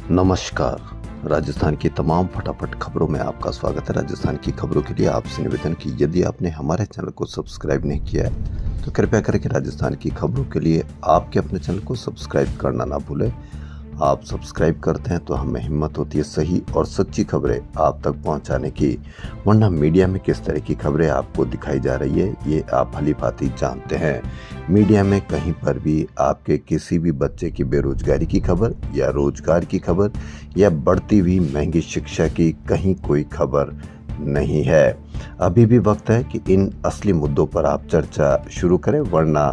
नमस्कार। राजस्थान की तमाम फटाफट खबरों में आपका स्वागत है। राजस्थान की खबरों के लिए आपसे निवेदन कि यदि आपने हमारे चैनल को सब्सक्राइब नहीं किया है तो कृपया करके राजस्थान की खबरों के लिए आपके अपने चैनल को सब्सक्राइब करना ना भूलें। आप सब्सक्राइब करते हैं तो हमें हिम्मत होती है सही और सच्ची खबरें आप तक पहुंचाने की, वरना मीडिया में किस तरह की खबरें आपको दिखाई जा रही है ये आप भली भांति जानते हैं। मीडिया में कहीं पर भी आपके किसी भी बच्चे की बेरोजगारी की खबर या रोजगार की खबर या बढ़ती हुई महंगी शिक्षा की कहीं कोई खबर नहीं है। अभी भी वक्त है कि इन असली मुद्दों पर आप चर्चा शुरू करें, वरना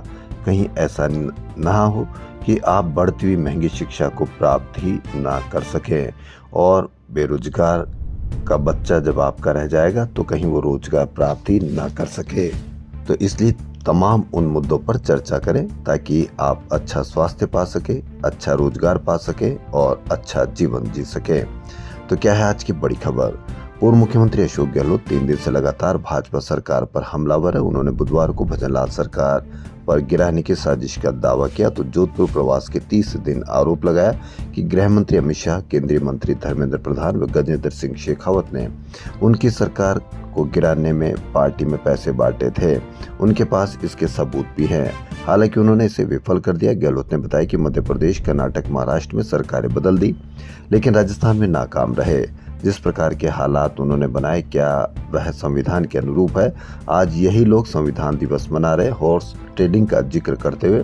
कहीं ऐसा ना हो कि आप बढ़ती हुई महंगी शिक्षा को प्राप्त ही ना कर सकें और बेरोजगार का बच्चा जब आपका रह जाएगा तो कहीं वो रोजगार प्राप्त ही ना कर सके। तो इसलिए तमाम उन मुद्दों पर चर्चा करें ताकि आप अच्छा स्वास्थ्य पा सके, अच्छा रोजगार पा सके और अच्छा जीवन जी सके। तो क्या है आज की बड़ी खबर? पूर्व मुख्यमंत्री अशोक गहलोत 3 दिन से लगातार भाजपा सरकार पर हमलावर है। उन्होंने बुधवार को भजनलाल सरकार पर गिराने की साजिश का दावा किया तो जोधपुर प्रवास के 30 दिन आरोप लगाया कि गृह मंत्री अमित शाह, केंद्रीय मंत्री धर्मेंद्र प्रधान व गजेंद्र सिंह शेखावत ने उनकी सरकार को गिराने में पार्टी में पैसे बांटे थे। उनके पास इसके सबूत भी हैं। हालांकि उन्होंने इसे विफल कर दिया। गहलोत ने बताया कि मध्य प्रदेश, कर्नाटक, महाराष्ट्र में सरकारें बदल दी लेकिन राजस्थान में नाकाम रहे। जिस प्रकार के हालात उन्होंने बनाए, क्या वह संविधान के अनुरूप है? आज यही लोग संविधान दिवस मना रहे। हॉर्स ट्रेडिंग का जिक्र करते हुए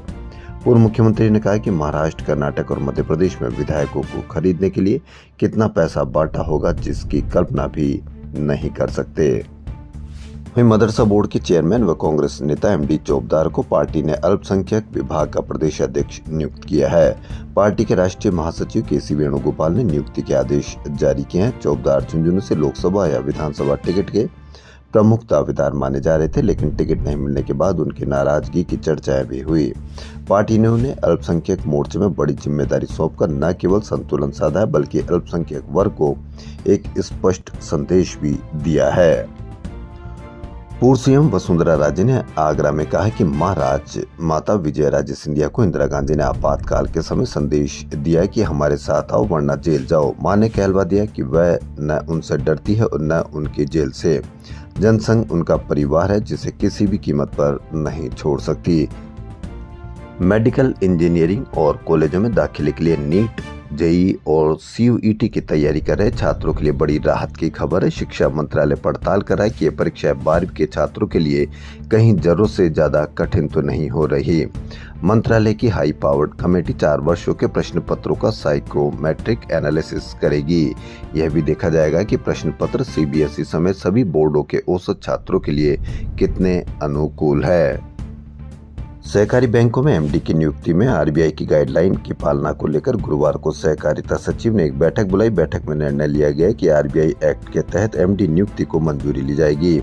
पूर्व मुख्यमंत्री ने कहा कि महाराष्ट्र, कर्नाटक और मध्य प्रदेश में विधायकों को खरीदने के लिए कितना पैसा बांटा होगा जिसकी कल्पना भी नहीं कर सकते। वहीं मदरसा बोर्ड के चेयरमैन व कांग्रेस नेता एमडी चौबदार को पार्टी ने अल्पसंख्यक विभाग का प्रदेश अध्यक्ष नियुक्त किया है। पार्टी के राष्ट्रीय महासचिव केसी वेणुगोपाल ने नियुक्ति के आदेश जारी किए हैं। चौबदार झुंझुनू से लोकसभा या विधानसभा टिकट के प्रमुख दावेदार माने जा रहे थे, लेकिन टिकट नहीं मिलने के बाद उनकी नाराजगी की चर्चाएं भी हुई। पार्टी ने उन्हें अल्पसंख्यक मोर्चे में बड़ी जिम्मेदारी सौंपकर न केवल संतुलन साधा है बल्कि अल्पसंख्यक वर्ग को एक स्पष्ट संदेश भी दिया है। पूर्व सीएम वसुंधरा राजे ने आगरा में कहा कि माता विजय राजे सिंधिया को इंदिरा गांधी ने आपातकाल के समय संदेश दिया कि हमारे साथ आओ वरना जेल जाओ। मां ने कहलवा दिया कि वह न उनसे डरती है और न उनकी जेल से। जनसंघ उनका परिवार है जिसे किसी भी कीमत पर नहीं छोड़ सकती। मेडिकल इंजीनियरिंग और कॉलेजों में दाखिले के लिए नीट, जेईई और सीयूईटी की तैयारी कर रहे छात्रों के लिए बड़ी राहत की खबर है। शिक्षा मंत्रालय पड़ताल कर रहा है कि ये परीक्षा 12वीं के छात्रों के लिए कहीं जरूरत से ज्यादा कठिन तो नहीं हो रही। मंत्रालय की हाई पावर्ड कमेटी 4 वर्षों के प्रश्न पत्रों का साइकोमेट्रिक एनालिसिस करेगी। यह भी देखा जाएगा कि प्रश्न पत्र सीबीएसई समेत सभी बोर्डों के औसत छात्रों के लिए कितने अनुकूल है। सहकारी बैंकों में एमडी की नियुक्ति में आरबीआई की गाइडलाइन की पालना को लेकर गुरुवार को सहकारिता सचिव ने एक बैठक बुलाई। बैठक में निर्णय लिया गया कि आरबीआई एक्ट के तहत एमडी नियुक्ति को मंजूरी ली जाएगी।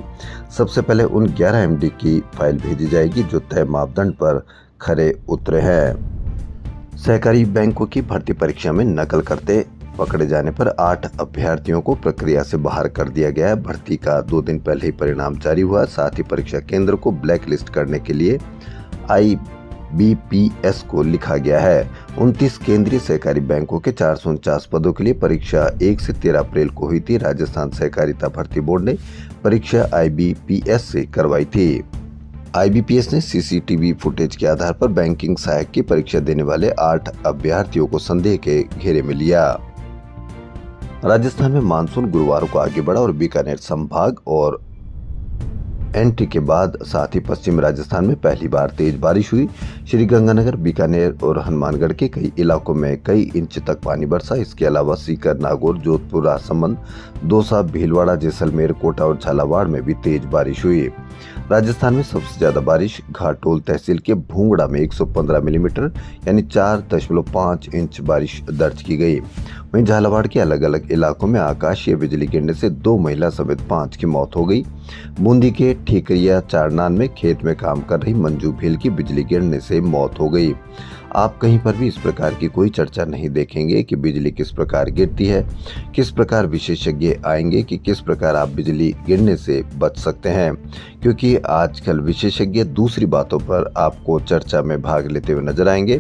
सबसे पहले उन 11 एमडी की फाइल भेजी जाएगी जो तय मापदंड पर खरे उतरे हैं। सहकारी बैंकों की भर्ती परीक्षा में नकल करते पकड़े जाने पर 8 अभ्यर्थियों को प्रक्रिया से बाहर कर दिया गया है। भर्ती का 2 दिन पहले ही परिणाम जारी हुआ। साथ ही परीक्षा केंद्र को ब्लैक लिस्ट करने के लिए IBPS को लिखा गया है। 29 केंद्रीय सहकारी बैंकों के 449 पदों के लिए परीक्षा 1 से 13 अप्रैल को हुई थी। राजस्थान सहकारिता भर्ती बोर्ड ने परीक्षा IBPS से करवाई थी। IBPS ने सीसीटीवी फुटेज के आधार पर बैंकिंग सहायक की परीक्षा देने वाले 8 अभ्यर्थियों को संदेह के घेरे में लिया। राजस्थान में मानसून गुरुवार को आगे बढ़ा और बीकानेर संभाग और एंट्री के बाद साथ ही पश्चिम राजस्थान में पहली बार तेज बारिश हुई। श्रीगंगानगर, बीकानेर और हनुमानगढ़ के कई इलाकों में कई इंच तक पानी बरसा। इसके अलावा सीकर, नागौर, जोधपुर, राजसमंद, दौसा, भीलवाड़ा, जैसलमेर, कोटा और झालावाड़ में भी तेज बारिश हुई। राजस्थान में सबसे ज्यादा बारिश घाटोल तहसील के भूंगड़ा में 115 मिलीमीटर यानी 4.5 इंच बारिश दर्ज की गई। वहीं झालावाड़ के अलग अलग इलाकों में आकाशीय बिजली गिरने से 2 महिला समेत 5 की मौत हो गई। बूंदी के ठीकरिया चारनान में खेत में काम कर रही मंजू भील की बिजली गिरने से मौत हो गई। आप कहीं पर भी इस प्रकार की कोई चर्चा नहीं देखेंगे कि बिजली किस प्रकार गिरती है, किस प्रकार विशेषज्ञ आएंगे कि किस प्रकार आप बिजली गिरने से बच सकते हैं, क्योंकि आजकल विशेषज्ञ दूसरी बातों पर आपको चर्चा में भाग लेते हुए नजर आएंगे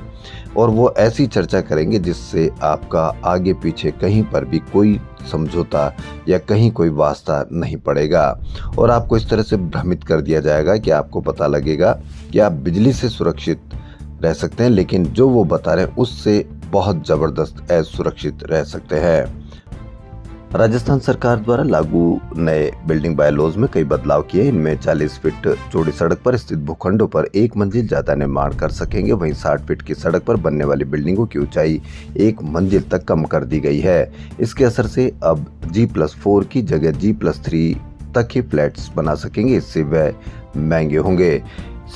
और वो ऐसी चर्चा करेंगे जिससे आपका आगे पीछे कहीं पर भी कोई समझौता या कहीं कोई वास्ता नहीं पड़ेगा और आपको इस तरह से भ्रमित कर दिया जाएगा कि आपको पता लगेगा कि आप बिजली से सुरक्षित रह सकते हैं, लेकिन जो वो बता रहे हैं उससे बहुत जबरदस्त असुरक्षित रह सकते हैं। राजस्थान सरकार द्वारा लागू नए बिल्डिंग बायलॉज में कई बदलाव किए। इनमें 40 फीट चौड़ी सड़क पर स्थित भूखंडों पर एक मंजिल ज्यादा निर्माण कर सकेंगे। वहीं 60 फीट की सड़क पर बनने वाली बिल्डिंगों की ऊंचाई एक मंजिल तक कम कर दी गई है। इसके असर से अब G+4 की जगह G+3 तक ही फ्लैट्स बना सकेंगे। इससे वह महंगे होंगे।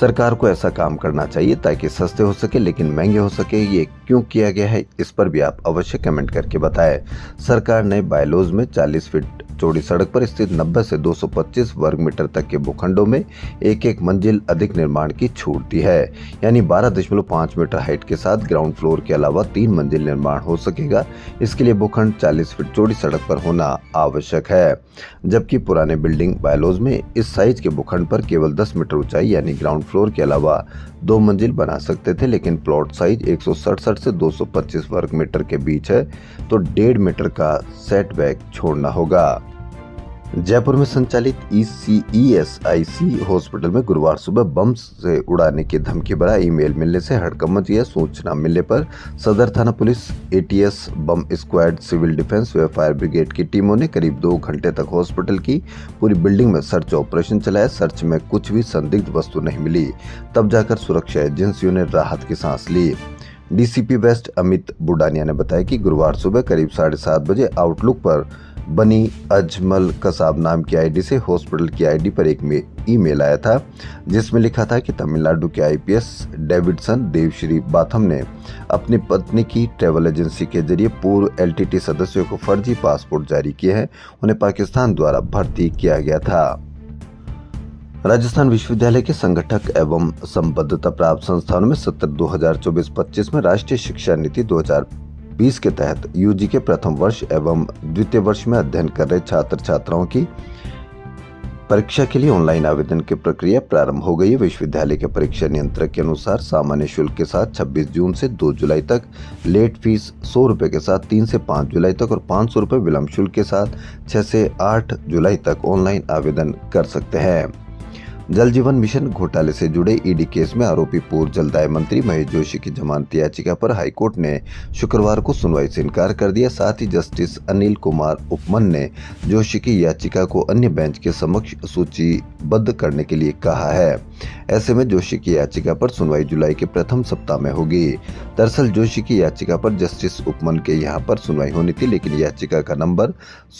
सरकार को ऐसा काम करना चाहिए ताकि सस्ते हो सके लेकिन महंगे हो सके। ये क्यों किया गया है, इस पर भी आप अवश्य कमेंट करके बताएं। सरकार ने बायलॉज में 40 फीट चौड़ी सड़क पर स्थित 90 से 225 वर्ग मीटर तक के भूखंडों में एक मंजिल अधिक निर्माण की छूट दी है। यानी 12.5 मीटर हाइट के साथ ग्राउंड फ्लोर के अलावा 3 मंजिल निर्माण हो सकेगा। इसके लिए भूखंड 40 फीट चौड़ी सड़क पर होना आवश्यक है, जबकि पुराने बिल्डिंग बायलॉज में इस साइज के भूखंड पर केवल 10 मीटर ऊंचाई यानी ग्राउंड फ्लोर के अलावा 2 मंजिल बना सकते थे। लेकिन प्लॉट साइज 167 से 225 वर्ग मीटर के बीच है तो 1.5 मीटर का सेटबैक छोड़ना होगा। जयपुर में संचालित ECESIC हॉस्पिटल में गुरुवार सुबह बम से उड़ाने की धमकी भरा ईमेल मिलने से हड़कंप मच गया। सूचना मिलने पर सदर थाना police, ATS bomb squad, civil defence व फायर ब्रिगेड की टीमों ने करीब 2 घंटे तक हॉस्पिटल की पूरी बिल्डिंग में सर्च ऑपरेशन चलाया। सर्च में कुछ भी संदिग्ध वस्तु नहीं मिली। तब जाकर सुरक्षा एजेंसियों ने राहत की सांस ली। DCP वेस्ट अमित बुडानिया ने बताया कि गुरुवार सुबह करीब 7:30 बजे आउटलुक पर बनी अजमल कसाब नाम की आईडी से हॉस्पिटल की आईडी पर एक ईमेल आया था जिसमें लिखा था कि तमिलनाडु के IPS डेविडसन देवश्री बाथम ने अपनी पत्नी की ट्रैवल एजेंसी के जरिए पूर्व LTT सदस्यों को फर्जी पासपोर्ट जारी किए हैं। उन्हें पाकिस्तान द्वारा भर्ती किया गया था। राजस्थान विश्वविद्यालय के संगठक एवं संबद्धता प्राप्त संस्थानों में सत्र 2024-25 में राष्ट्रीय शिक्षा नीति 2020 के तहत UG के प्रथम वर्ष एवं द्वितीय वर्ष में अध्ययन कर रहे छात्र छात्राओं की परीक्षा के लिए ऑनलाइन आवेदन की प्रक्रिया प्रारंभ हो गई है। विश्वविद्यालय के परीक्षा नियंत्रक के अनुसार सामान्य शुल्क के साथ 26 जून से 2 जुलाई तक, लेट फीस 100 रुपए के साथ 3 से 5 जुलाई तक और 500 रुपए विलंब शुल्क के साथ 6 से 8 जुलाई तक ऑनलाइन आवेदन कर सकते हैं। जल जीवन मिशन घोटाले से जुड़े ED केस में आरोपी पूर्व जलदाय मंत्री महेश जोशी की जमानत याचिका पर हाईकोर्ट ने शुक्रवार को सुनवाई से इनकार कर दिया। साथ ही जस्टिस अनिल कुमार उपमन ने जोशी की याचिका को अन्य बेंच के समक्ष सूचीबद्ध करने के लिए कहा है। ऐसे में जोशी की याचिका पर सुनवाई जुलाई के प्रथम सप्ताह में होगी। दरअसल जोशी की याचिका पर जस्टिस उपमन के यहाँ पर सुनवाई होनी थी, लेकिन याचिका का नंबर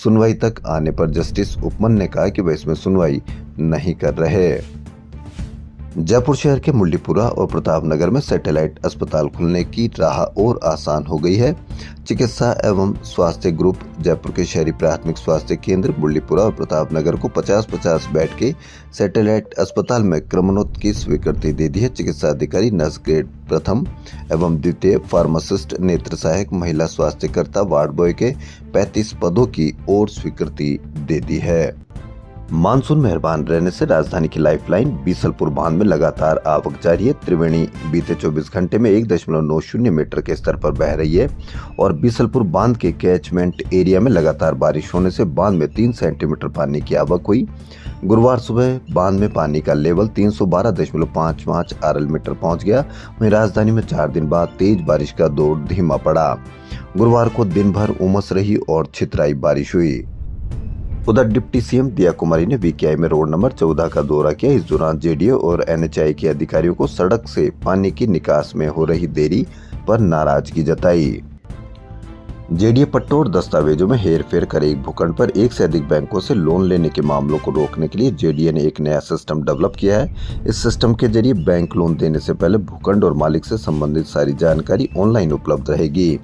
सुनवाई तक आने पर जस्टिस उपमन ने कहा कि वह इसमें सुनवाई नहीं कर रहे। जयपुर शहर के मुल्लीपुरा और प्रतापनगर में सैटेलाइट अस्पताल खुलने की राह और आसान हो गई है। चिकित्सा एवं स्वास्थ्य ग्रुप जयपुर के शहरी प्राथमिक स्वास्थ्य केंद्र मुल्लीपुरा और प्रतापनगर को 50-50 बेड के सैटेलाइट अस्पताल में क्रमोन्नत की स्वीकृति दे दी है। चिकित्सा अधिकारी, नर्स ग्रेड प्रथम एवं द्वितीय, फार्मासिस्ट, नेत्र सहायक, महिला स्वास्थ्यकर्ता, वार्ड बॉय के 35 पदों की और स्वीकृति दे दी है। मानसून मेहरबान रहने से राजधानी की लाइफलाइन बीसलपुर बांध में लगातार आवक जारी है। त्रिवेणी बीते 24 घंटे में 1.90 मीटर के स्तर पर बह रही है और बीसलपुर बांध के कैचमेंट एरिया में लगातार बारिश होने से बांध में 3 सेंटीमीटर पानी की आवक हुई। गुरुवार सुबह बांध में पानी का लेवल 312.55 RL मीटर पहुंच गया। वहीं राजधानी में 4 दिन बाद तेज बारिश का दौर धीमा पड़ा। गुरुवार को दिन भर उमस रही और छितराई बारिश हुई। उधर डिप्टी CM दिया कुमारी ने VKI में रोड नंबर 14 का दौरा किया। इस दौरान JDO और NHAI के अधिकारियों को सड़क से पानी की निकास में हो रही देरी पर नाराजगी जताई। JDA पट्टों और दस्तावेजों में हेरफेर करे एक भूखंड पर एक से अधिक बैंकों से लोन लेने के मामलों को रोकने के लिए JDA ने एक नया सिस्टम डेवलप किया है। इस सिस्टम के जरिए बैंक लोन देने से पहले भूखंड और मालिक से संबंधित सारी जानकारी ऑनलाइन उपलब्ध रहेगी।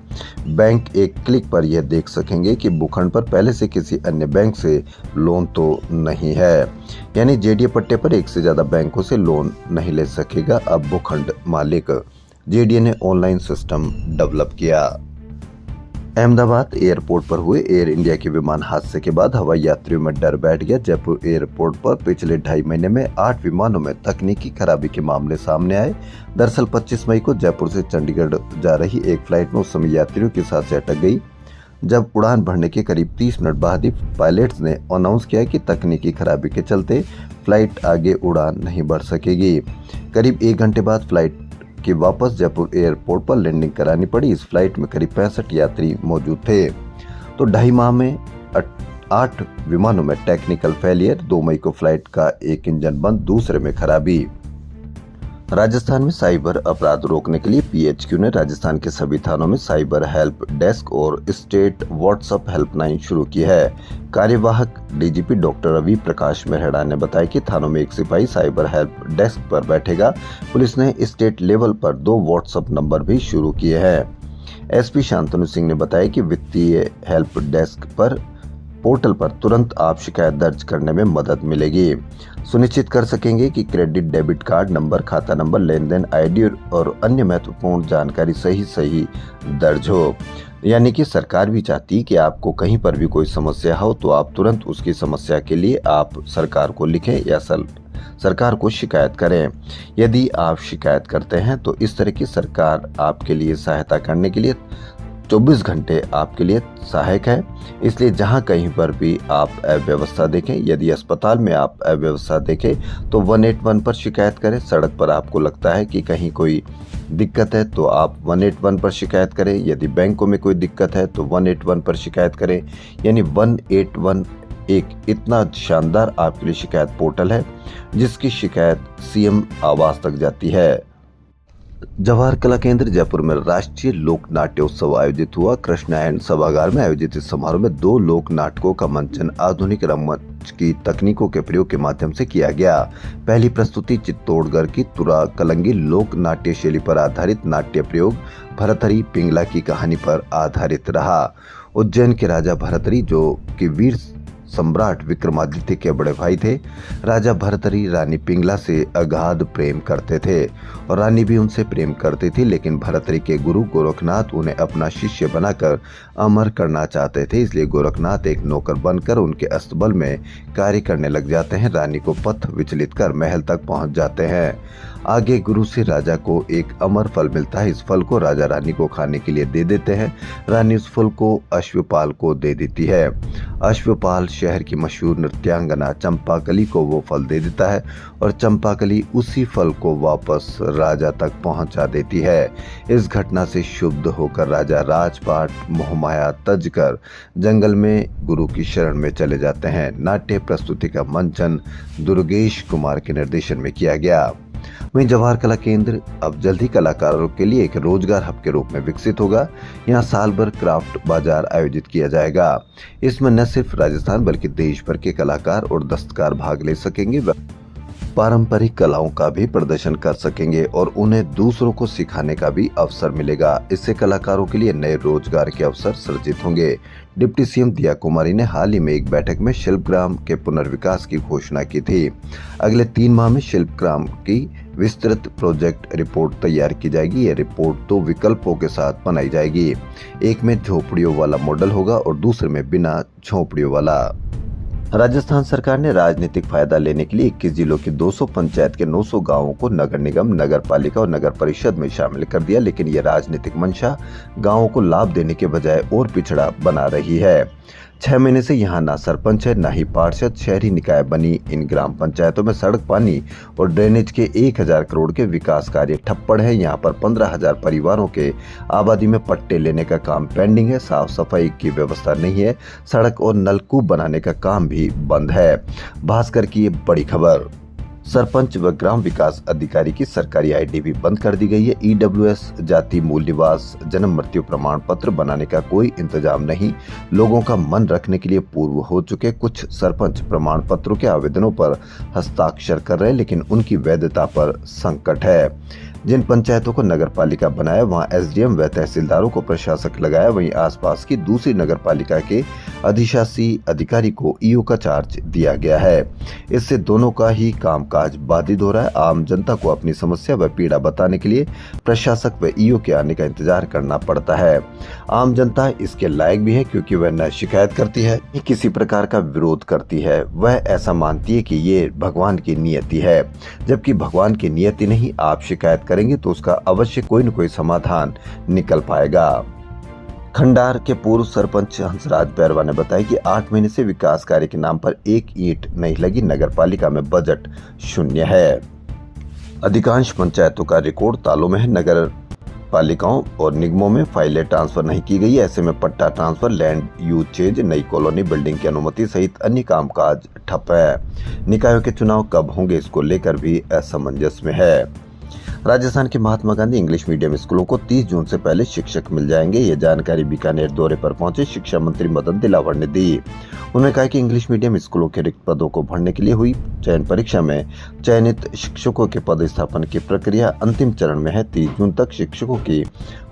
बैंक एक क्लिक पर यह देख सकेंगे कि भूखंड पर पहले से किसी अन्य बैंक से लोन तो नहीं है। यानी JDA पट्टे पर एक से ज्यादा बैंकों से लोन नहीं ले सकेगा अब भूखंड मालिक। JDA ने ऑनलाइन सिस्टम डेवलप किया। अहमदाबाद एयरपोर्ट पर हुए एयर इंडिया के विमान हादसे के बाद हवाई यात्रियों में डर बैठ गया। जयपुर एयरपोर्ट पर पिछले 2.5 महीने में 8 विमानों में तकनीकी खराबी के मामले सामने आए। दरअसल 25 मई को जयपुर से चंडीगढ़ जा रही एक फ्लाइट में उस समय यात्रियों की सांसें अटक गई जब उड़ान भरने के करीब 30 मिनट बाद ही पायलट्स ने अनाउंस किया कि तकनीकी खराबी के चलते फ्लाइट आगे उड़ान नहीं बढ़ सकेगी। करीब 1 घंटे बाद फ्लाइट कि वापस जयपुर एयरपोर्ट पर लैंडिंग करानी पड़ी। इस फ्लाइट में करीब 65 यात्री मौजूद थे। तो 2.5 माह में 8 विमानों में टेक्निकल फेलियर। 2 मई को फ्लाइट का एक इंजन बंद, दूसरे में खराबी। राजस्थान में साइबर अपराध रोकने के लिए पीएचक्यू ने राजस्थान के सभी थानों में साइबर हेल्प डेस्क और स्टेट व्हाट्सएप हेल्पलाइन शुरू की है। कार्यवाहक डीजीपी डॉक्टर रवि प्रकाश मेहरा ने बताया कि थानों में एक सिपाही साइबर हेल्प डेस्क पर बैठेगा। पुलिस ने स्टेट लेवल पर 2 व्हाट्सएप नंबर भी शुरू किए हैं। एसपी शांतनु सिंह ने बताया कि वित्तीय हेल्प डेस्क पर पोर्टल पर तुरंत आप शिकायत दर्ज करने में मदद मिलेगी। सुनिश्चित कर सकेंगे कि क्रेडिट डेबिट कार्ड नंबर, खाता नंबर, लेन देन आईडी और अन्य महत्वपूर्ण जानकारी सही दर्ज हो। यानी कि सरकार भी चाहती है कि आपको कहीं पर भी कोई समस्या हो तो आप तुरंत उसकी समस्या के लिए आप सरकार को लिखें या सरकार को शिकायत करें। यदि आप शिकायत करते हैं तो इस तरह की सरकार आपके लिए सहायता करने के लिए 24 घंटे आपके लिए सहायक है। इसलिए जहां कहीं पर भी आप अव्यवस्था देखें, यदि अस्पताल में आप अव्यवस्था देखें तो 181 पर शिकायत करें। सड़क पर आपको लगता है कि कहीं कोई दिक्कत है तो आप 181 पर शिकायत करें। यदि बैंकों में कोई दिक्कत है तो 181 पर शिकायत करें। यानी 181 एक इतना शानदार आपके लिए शिकायत पोर्टल है जिसकी शिकायत सीएम आवास तक जाती है। जवाहर कला केंद्र जयपुर में राष्ट्रीय लोक नाट्य उत्सव आयोजित हुआ। कृष्णायन सभागार में आयोजित इस समारोह में 2 लोक नाटकों का मंचन आधुनिक रंगमंच की तकनीकों के प्रयोग के माध्यम से किया गया। पहली प्रस्तुति चित्तौड़गढ़ की तुरा कलंगी लोक नाट्य शैली पर आधारित नाट्य प्रयोग भरथरी पिंगला की कहानी पर आधारित रहा। उज्जैन के राजा भरथरी जो कि वीर सम्राट विक्रमादित्य के बड़े भाई थे। राजा भरथरी रानी पिंगला से अगाध प्रेम करते थे और रानी भी उनसे प्रेम करती थी, लेकिन भरथरी के गुरु गोरखनाथ उन्हें अपना शिष्य बनाकर अमर करना चाहते थे। इसलिए गोरखनाथ एक नौकर बनकर उनके अस्तबल में कार्य करने लग जाते हैं। रानी को पथ विचलित कर महल तक पहुंच जाते हैं। आगे गुरु से राजा को एक अमर फल मिलता है। इस फल को राजा रानी को खाने के लिए दे देते हैं। रानी उस फल को अश्वपाल को दे देती है। अश्वपाल शहर की मशहूर नृत्यांगना चंपाकली को वो फल दे देता है और चंपाकली उसी फल को वापस राजा तक पहुंचा देती है। इस घटना से क्षुब्ध होकर राजा राजपाट मोहमाया तज कर जंगल में गुरु की शरण में चले जाते हैं। नाट्य प्रस्तुति का मंचन दुर्गेश कुमार के निर्देशन में किया गया। वहीं जवाहर कला केंद्र अब जल्द ही कलाकारों के लिए एक रोजगार हब के रूप में विकसित होगा। यहाँ साल भर क्राफ्ट बाजार आयोजित किया जाएगा। इसमें न सिर्फ राजस्थान बल्कि देश भर के कलाकार और दस्तकार भाग ले सकेंगे, पारंपरिक कलाओं का भी प्रदर्शन कर सकेंगे और उन्हें दूसरों को सिखाने का भी अवसर मिलेगा। इससे कलाकारों के लिए नए रोजगार के अवसर सृजित होंगे। डिप्टी सीएम दिया कुमारी ने हाल ही में एक बैठक में शिल्पग्राम के पुनर्विकास की घोषणा की थी। अगले 3 माह में शिल्पग्राम की विस्तृत प्रोजेक्ट रिपोर्ट तैयार की जाएगी। यह रिपोर्ट 2 विकल्पों के साथ बनाई जाएगी। एक में झोपड़ियों वाला मॉडल होगा और दूसरे में बिना झोपड़ियों वाला। राजस्थान सरकार ने राजनीतिक फायदा लेने के लिए 21 जिलों की 200 पंचायत के 900 गांवों को नगर निगम, नगर पालिका और नगर परिषद में शामिल कर दिया, लेकिन यह राजनीतिक मंशा गांवों को लाभ देने के बजाय और पिछड़ा बना रही है। 6 महीने से यहाँ ना सरपंच है ना ही पार्षद। शहरी निकाय बनी इन ग्राम पंचायतों में सड़क, पानी और ड्रेनेज के 1000 करोड़ के विकास कार्य ठप पड़े हैं। यहाँ पर 15,000 परिवारों के आबादी में पट्टे लेने का काम पेंडिंग है। साफ सफाई की व्यवस्था नहीं है। सड़क और नलकूप बनाने का काम भी बंद है। भास्कर की ये बड़ी खबर। सरपंच व ग्राम विकास अधिकारी की सरकारी आईडी भी बंद कर दी गई है। ईडब्ल्यूएस जाति मूल निवास जन्म मृत्यु प्रमाण पत्र बनाने का कोई इंतजाम नहीं। लोगों का मन रखने के लिए पूर्व हो चुके कुछ सरपंच प्रमाण पत्रों के आवेदनों पर हस्ताक्षर कर रहे हैं, लेकिन उनकी वैधता पर संकट है। जिन पंचायतों को नगर पालिका बनाया वहां एसडीएम व तहसीलदारों को प्रशासक लगाया, वहीं आसपास की दूसरी नगर पालिका के अधिशासी अधिकारी को ईओ का चार्ज दिया गया है। इससे दोनों का ही कामकाज बाधित हो रहा है। आम जनता को अपनी समस्या व पीड़ा बताने के लिए प्रशासक व ईओ के आने का इंतजार करना पड़ता है। आम जनता इसके लायक भी है क्योंकि वह न शिकायत करती है, किसी प्रकार का विरोध करती है। वह ऐसा मानती है कि ये भगवान की नियति है, जबकि भगवान की नियति नहीं। आप शिकायत करेंगे तो उसका अवश्य कोई न कोई समाधान निकल पाएगा। खंडार के पूर्व सरपंच हंसराज बैरवा ने बताया कि 8 महीने से विकास कार्य के नाम पर एक ईंट नहीं लगी। नगर पालिका में बजट शून्य है। अधिकांश पंचायतों का रिकॉर्ड तालों में है। नगर पालिकाओं और निगमों में फाइलें ट्रांसफर नहीं की गई। ऐसे में पट्टा ट्रांसफर, लैंड यूज चेंज, नई कॉलोनी बिल्डिंग की अनुमति सहित अन्य कामकाज ठप है। निकायों के चुनाव कब होंगे, इसको लेकर भी असमंजस में है। राजस्थान के महात्मा गांधी इंग्लिश मीडियम स्कूलों को 30 जून से पहले शिक्षक मिल जाएंगे। ये जानकारी बीकानेर दौरे पर पहुंचे शिक्षा मंत्री मदन दिलावर ने दी। उन्होंने कहा कि इंग्लिश मीडियम स्कूलों के रिक्त पदों को भरने के लिए हुई चयन परीक्षा में चयनित शिक्षकों के पदस्थापन की प्रक्रिया अंतिम चरण में है। 30 जून तक शिक्षकों की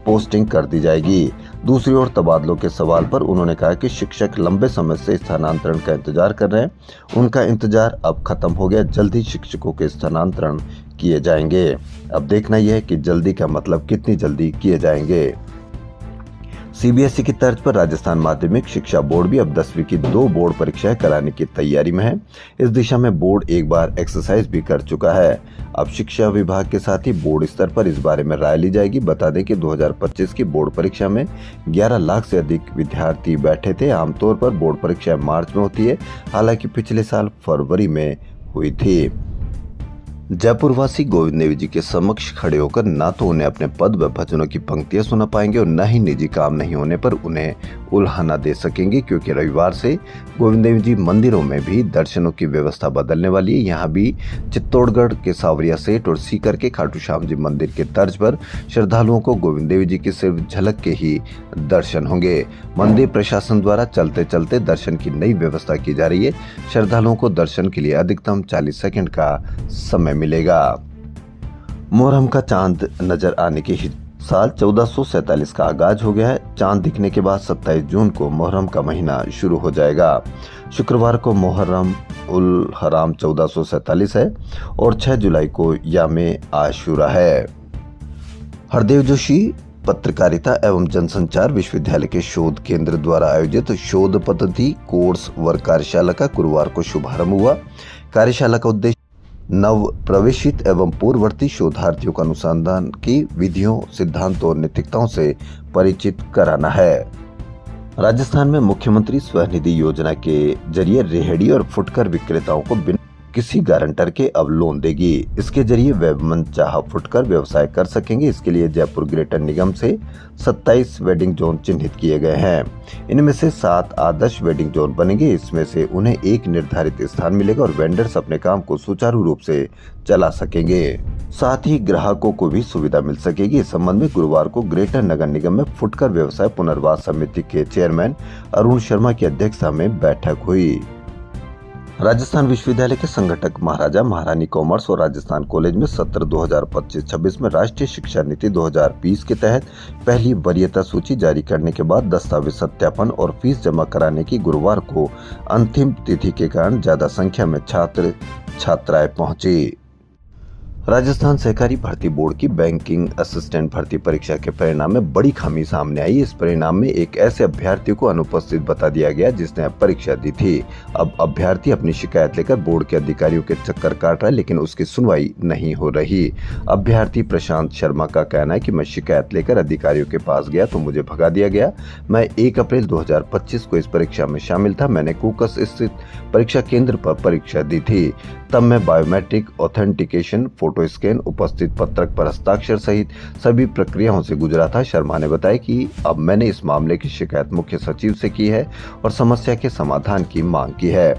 पोस्टिंग कर दी जाएगी। दूसरी ओर तबादलों के सवाल पर उन्होंने कहा कि शिक्षक लंबे समय से स्थानांतरण का इंतजार कर रहे हैं। उनका इंतजार अब खत्म हो गया। जल्द ही शिक्षकों के स्थानांतरण किए जाएंगे। अब देखना यह है कि जल्दी का मतलब कितनी जल्दी किए जाएंगे। सीबीएसई की तर्ज पर राजस्थान माध्यमिक शिक्षा बोर्ड भी अब 10वीं की 2 बोर्ड परीक्षाएं कराने की तैयारी में है। इस दिशा में बोर्ड एक बार एक्सरसाइज भी कर चुका है। अब शिक्षा विभाग के साथ ही बोर्ड स्तर पर इस बारे में राय ली जाएगी। बता दें कि 2025 की बोर्ड परीक्षा में 11 लाख से अधिक विद्यार्थी बैठे थे। आमतौर पर बोर्ड परीक्षा मार्च में होती है, हालांकि पिछले साल फरवरी में हुई थी। जयपुर वासी गोविंद देव जी के समक्ष खड़े होकर न तो उन्हें अपने पद व भजनों की पंक्तियां सुना पाएंगे और न ही निजी काम नहीं होने पर उन्हें उल्हाना दे सकेंगे, क्योंकि रविवार से गोविंद देव जी मंदिरों में भी दर्शनों की व्यवस्था बदलने वाली है। यहाँ भी चित्तौड़गढ़ के सावरिया सेठ और सीकर के खाटू श्याम जी मंदिर के तर्ज पर श्रद्धालुओं को गोविंद देव जी की सिर्फ झलक के ही दर्शन होंगे। मंदिर प्रशासन द्वारा चलते चलते दर्शन की नई व्यवस्था की जा रही है। श्रद्धालुओं को दर्शन के लिए अधिकतम 40 सेकंड का समय मिलेगा। मुहर्रम का चांद नजर आने के साल 1447 का आगाज हो गया है। चांद दिखने के बाद 27 जून को मुहर्रम का महीना शुरू हो जाएगा। शुक्रवार को मुहर्रम उल हराम 1447 है और 6 जुलाई को यामे आशूरा है। हरदेव जोशी पत्रकारिता एवं जनसंचार विश्वविद्यालय के शोध केंद्र द्वारा आयोजित शोध पद्धति कोर्स वर्ग कार्यशाला का गुरुवार को शुभारंभ हुआ। कार्यशाला का उद्देश्य नव प्रवेशित एवं पूर्ववर्ती शोधार्थियों को अनुसंधान की विधियों, सिद्धांतों और नैतिकताओं से परिचित कराना है। राजस्थान में मुख्यमंत्री स्वनिधि योजना के जरिए रेहड़ी और फुटकर विक्रेताओं को बिना किसी गारंटर के अब लोन देगी। इसके जरिए वे मनचाहा फुटकर व्यवसाय कर सकेंगे। इसके लिए जयपुर ग्रेटर निगम से 27 वेडिंग जोन चिन्हित किए गए हैं। इनमें से 7 आदर्श वेडिंग जोन बनेंगे। इसमें से उन्हें एक निर्धारित स्थान मिलेगा और वेंडर्स अपने काम को सुचारू रूप से चला सकेंगे। साथ ही ग्राहकों को भी सुविधा मिल सकेगी। इस संबंध में गुरुवार को ग्रेटर नगर निगम में फुटकर व्यवसाय पुनर्वास समिति के चेयरमैन अरुण शर्मा की अध्यक्षता में बैठक हुई। राजस्थान विश्वविद्यालय के संगठक महाराजा महारानी कॉमर्स और राजस्थान कॉलेज में सत्र 2025-26 में राष्ट्रीय शिक्षा नीति 2020 के तहत पहली वरीयता सूची जारी करने के बाद दस्तावेज सत्यापन और फीस जमा कराने की गुरुवार को अंतिम तिथि के कारण ज्यादा संख्या में छात्र छात्राएं पहुंची। राजस्थान सहकारी भर्ती बोर्ड की बैंकिंग असिस्टेंट भर्ती परीक्षा के परिणाम में बड़ी खामी सामने आई। इस परिणाम में एक ऐसे अभ्यर्थी को अनुपस्थित बता दिया गया जिसने परीक्षा दी थी। अब अभ्यर्थी अपनी शिकायत लेकर बोर्ड के अधिकारियों के चक्कर काट रहा है, लेकिन उसकी सुनवाई नहीं हो रही। अभ्यर्थी प्रशांत शर्मा का कहना है कि मैं शिकायत लेकर अधिकारियों के पास गया तो मुझे भगा दिया गया। मैं 1 अप्रैल 2025 को इस परीक्षा में शामिल था। मैंने कुकस स्थित परीक्षा केंद्र पर परीक्षा दी थी। तब मैं बायोमेट्रिक ऑथेंटिकेशन, फोटो स्कैन, उपस्थित पत्रक पर हस्ताक्षर सहित सभी प्रक्रियाओं से गुजरा था। शर्मा ने बताया कि अब मैंने इस मामले की शिकायत मुख्य सचिव से की है और समस्या के समाधान की मांग की है।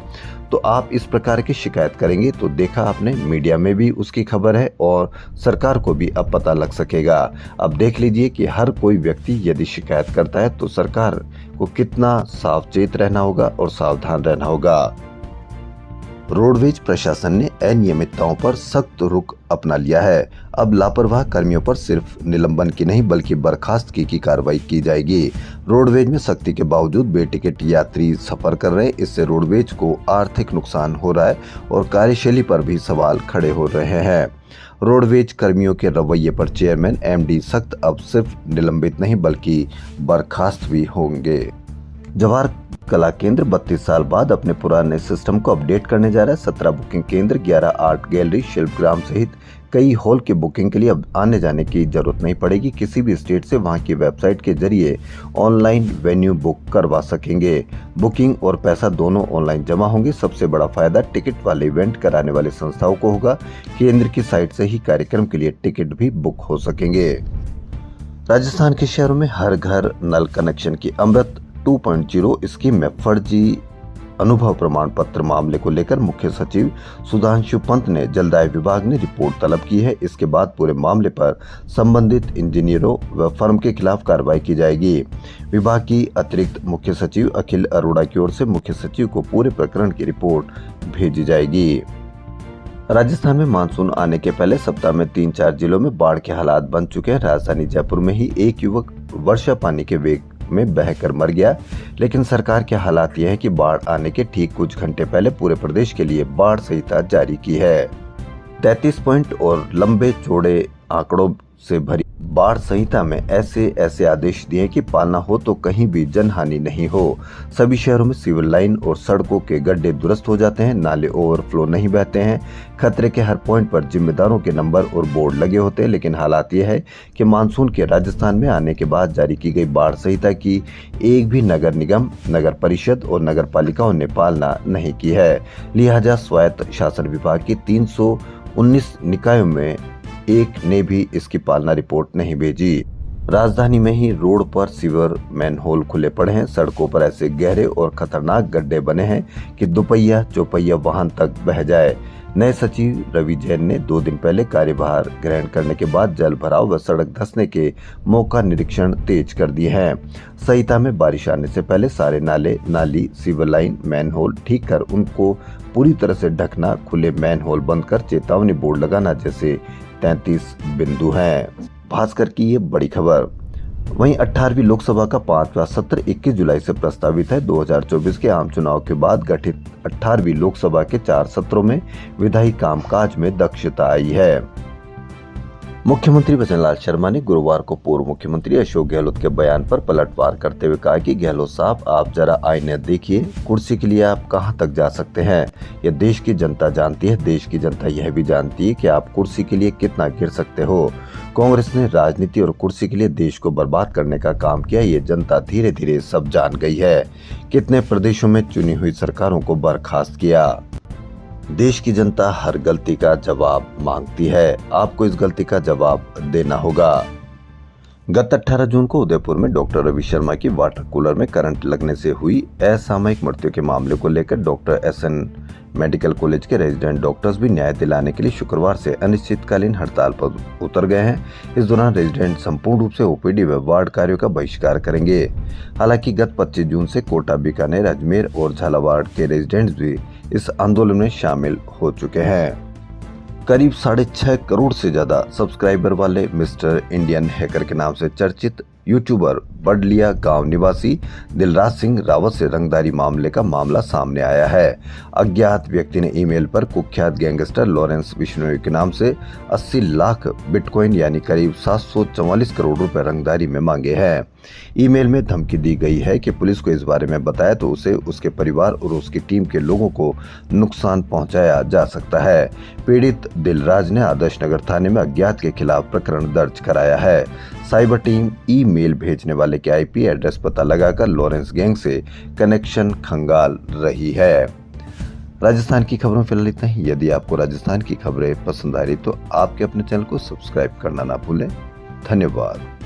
तो आप इस प्रकार की शिकायत करेंगे तो देखा आपने, मीडिया में भी उसकी खबर है और सरकार को भी अब पता लग सकेगा। अब देख लीजिए कि हर कोई व्यक्ति यदि शिकायत करता है तो सरकार को कितना सावचेत रहना होगा और सावधान रहना होगा। रोडवेज प्रशासन ने अनियमितताओं पर सख्त रुख अपना लिया है। अब लापरवाह कर्मियों पर सिर्फ निलंबन की नहीं बल्कि बर्खास्तगी की कार्रवाई की जाएगी। रोडवेज में सख्ती के बावजूद बेटिकट यात्री सफर कर रहे हैं। इससे रोडवेज को आर्थिक नुकसान हो रहा है और कार्यशैली पर भी सवाल खड़े हो रहे हैं। रोडवेज कर्मियों के रवैये पर चेयरमैन एमडी सख्त अब सिर्फ निलंबित नहीं बल्कि बर्खास्त भी होंगे। जवाहर कला केंद्र 32 साल बाद अपने पुराने सिस्टम को अपडेट करने जा रहा है। 17 बुकिंग केंद्र, 11 आर्ट गैलरी, शिल्पग्राम सहित कई हॉल के बुकिंग के लिए अब आने जाने की जरूरत नहीं पड़ेगी। किसी भी स्टेट से वहां की वेबसाइट के जरिए ऑनलाइन वेन्यू बुक करवा सकेंगे। बुकिंग और पैसा दोनों ऑनलाइन जमा होंगे। सबसे बड़ा फायदा टिकट वाले इवेंट कराने वाले संस्थाओं को होगा। केंद्र की साइट से ही कार्यक्रम के लिए टिकट भी बुक हो सकेंगे। राजस्थान के शहरों में हर घर नल कनेक्शन की अमृत 2.0 स्कीम में फर्जी अनुभव प्रमाण पत्र मामले को लेकर मुख्य सचिव सुधांशु पंत ने जलदाय विभाग ने रिपोर्ट तलब की है। इसके बाद पूरे मामले पर संबंधित इंजीनियरों व फर्म के खिलाफ कार्रवाई की जाएगी। विभाग की अतिरिक्त मुख्य सचिव अखिल अरोड़ा की ओर से मुख्य सचिव को पूरे प्रकरण की रिपोर्ट भेजी जाएगी। राजस्थान में मानसून आने के पहले सप्ताह में 3-4 जिलों में बाढ़ के हालात बन चुके हैं। राजधानी जयपुर में ही एक युवक वर्षा पानी के वेग में बहकर मर गया। लेकिन सरकार के हालात यह है कि बाढ़ आने के ठीक कुछ घंटे पहले पूरे प्रदेश के लिए बाढ़ संहिता जारी की है। 33 पॉइंट और लंबे चौड़े आंकड़ों से भरी बाढ़ संहिता में ऐसे आदेश दिए कि पालना हो तो कहीं भी जनहानि नहीं हो। सभी शहरों में सीवर लाइन और सड़कों के गड्ढे दुरुस्त हो जाते हैं। नाले ओवरफ्लो नहीं बहते हैं। खतरे के हर पॉइंट पर जिम्मेदारों के नंबर और बोर्ड लगे होते हैं। लेकिन हालात यह है कि मानसून के राजस्थान में आने के बाद जारी की गई बाढ़ संहिता की एक भी नगर निगम, नगर परिषद और नगर पालिकाओं ने पालना नहीं की है। लिहाजा स्वायत्त शासन विभाग की 319 निकायों में एक ने भी इसकी पालना रिपोर्ट नहीं भेजी। राजधानी में ही रोड पर सीवर मैनहोल खुले पड़े हैं। सड़कों पर ऐसे गहरे और खतरनाक गड्ढे बने हैं कि दोपहिया चौपहिया वाहन तक बह जाए। नए सचिव रवि जैन ने 2 दिन पहले कार्यभार ग्रहण करने के बाद जल भराव व सड़क धंसने के मौका निरीक्षण तेज कर दिए हैं। संहिता में बारिश आने से पहले सारे नाले, नाली, सीवर लाइन, मैनहोल ठीक कर उनको पूरी तरह से ढकना, खुले मैनहोल बंद कर चेतावनी बोर्ड लगाना जैसे 33 बिंदु हैं। भास्कर की ये बड़ी खबर। वहीं 18वीं लोकसभा का 5वां सत्र 21 जुलाई से प्रस्तावित है। 2024 के आम चुनाव के बाद गठित 18वीं लोकसभा के 4 सत्रों में विधायी कामकाज में दक्षता आई है। मुख्यमंत्री भजनलाल शर्मा ने गुरुवार को पूर्व मुख्यमंत्री अशोक गहलोत के बयान पर पलटवार करते हुए कहा कि गहलोत साहब, आप जरा आईने देखिए, कुर्सी के लिए आप कहां तक जा सकते हैं। यह देश की जनता जानती है। देश की जनता यह भी जानती है कि आप कुर्सी के लिए कितना गिर सकते हो। कांग्रेस ने राजनीति और कुर्सी के लिए देश को बर्बाद करने का काम किया। ये जनता धीरे धीरे सब जान गई है। कितने प्रदेशों में चुनी हुई सरकारों को बर्खास्त किया। देश की जनता हर गलती का जवाब मांगती है। आपको इस गलती का जवाब देना होगा। गत 18 जून को उदयपुर में डॉक्टर रवि शर्मा की वाटर कूलर में करंट लगने से हुई असामयिक मृत्यु के मामले को लेकर डॉक्टर एसएन मेडिकल कॉलेज के रेजिडेंट डॉक्टर्स भी न्याय दिलाने के लिए शुक्रवार से अनिश्चितकालीन हड़ताल पर उतर गए हैं। इस दौरान रेजिडेंट संपूर्ण रूप से ओपीडी व वार्ड कार्यों का बहिष्कार करेंगे। हालांकि गत 25 जून से कोटा, बीकानेर, अजमेर और झालावाड़ के रेजिडेंट्स भी इस आंदोलन में शामिल हो चुके हैं। करीब 6.5 करोड़ से ज्यादा सब्सक्राइबर वाले मिस्टर इंडियन हैकर के नाम से चर्चित यूट्यूबर बडलिया गांव निवासी दिलराज सिंह रावत से रंगदारी मामले का मामला सामने आया है। अज्ञात व्यक्ति ने ईमेल पर कुख्यात गैंगस्टर लॉरेंस बिश्नोई के नाम से 80 लाख बिटकॉइन यानी करीब 744 करोड़ रुपए रंगदारी में मांगे हैं। ईमेल में धमकी दी गई है कि पुलिस को इस बारे में बताया तो उसे, उसके परिवार और उसकी टीम के लोगों को नुकसान पहुंचाया जा सकता है। पीड़ित दिलराज ने आदर्श नगर थाने में अज्ञात के खिलाफ प्रकरण दर्ज कराया है। साइबर टीम ईमेल भेजने वाले के आईपी एड्रेस पता लगाकर लॉरेंस गैंग से कनेक्शन खंगाल रही है। राजस्थान की खबरों में फिलहाल इतना ही। यदि आपको राजस्थान की खबरें पसंद आ रही तो आपके अपने चैनल को सब्सक्राइब करना ना भूलें। धन्यवाद।